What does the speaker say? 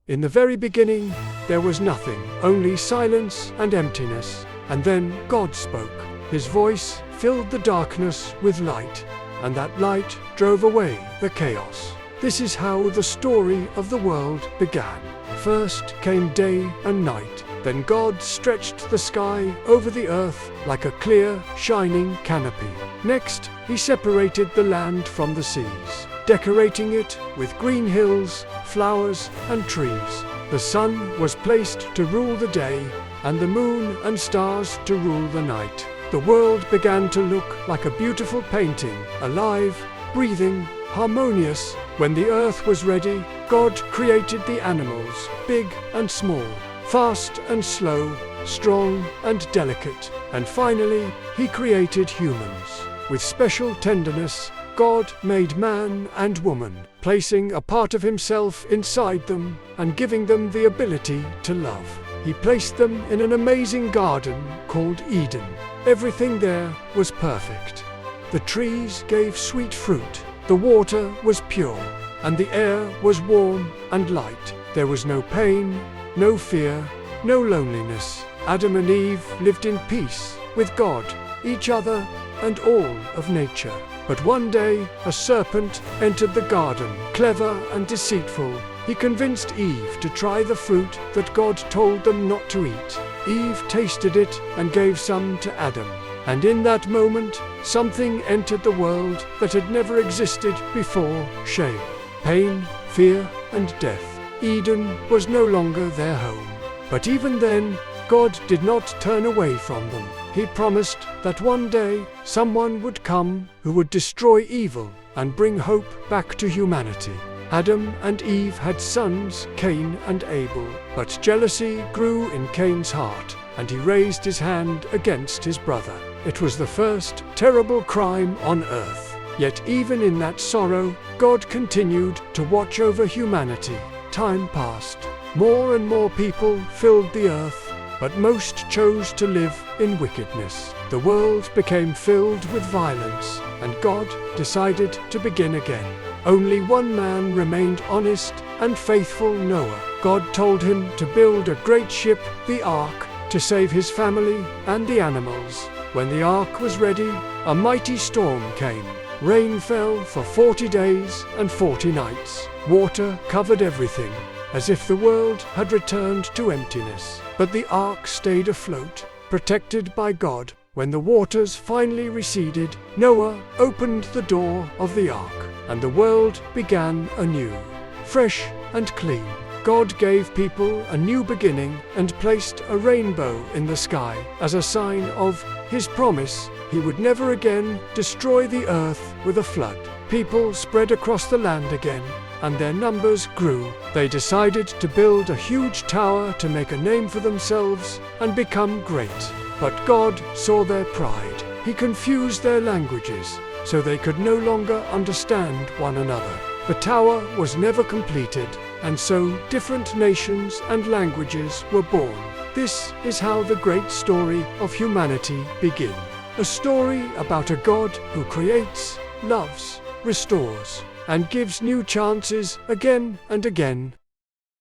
In the very beginning, there was nothing, only silence and emptiness. And then God spoke. His voice filled the darkness with light, and that light drove away the chaos. This is how the story of the world began. First came day and night. Then God stretched the sky over the earth like a clear, shining canopy. Next, he separated the land from the seas, decorating it with green hills, flowers, and trees. The sun was placed to rule the day, and the moon and stars to rule the night. The world began to look like a beautiful painting, alive, breathing, harmonious. When the earth was ready, God created the animals, big and small, fast and slow, strong and delicate. And finally, he created humans. With special tenderness, God made man and woman, placing a part of himself inside them and giving them the ability to love. He placed them in an amazing garden called Eden. Everything there was perfect. The trees gave sweet fruit, the water was pure, and the air was warm and light. There was no pain, no fear, no loneliness. Adam and Eve lived in peace with God, each other, and all of nature. But one day, a serpent entered the garden, clever and deceitful. He convinced Eve to try the fruit that God told them not to eat. Eve tasted it and gave some to Adam. And in that moment, something entered the world that had never existed before: shame, pain, fear, and death. Eden was no longer their home. But even then, God did not turn away from them. He promised that one day someone would come who would destroy evil and bring hope back to humanity. Adam and Eve had sons, Cain and Abel, but jealousy grew in Cain's heart, and he raised his hand against his brother. It was the first terrible crime on earth. Yet even in that sorrow, God continued to watch over humanity. Time passed. More and more people filled the earth, but most chose to live in wickedness. The world became filled with violence, and God decided to begin again. Only one man remained honest and faithful: Noah. God told him to build a great ship, the ark, to save his family and the animals. When the ark was ready, a mighty storm came. Rain fell for 40 days and 40 nights. Water covered everything, as if the world had returned to emptiness. But the ark stayed afloat, protected by God. When the waters finally receded, Noah opened the door of the ark, and the world began anew, fresh and clean. God gave people a new beginning and placed a rainbow in the sky as a sign of his promise. He would never again destroy the earth with a flood. People spread across the land again, and their numbers grew. They decided to build a huge tower to make a name for themselves and become great. But God saw their pride. He confused their languages, so they could no longer understand one another. The tower was never completed, and so different nations and languages were born. This is how the great story of humanity began. A story about a God who creates, loves, restores, and gives new chances again and again.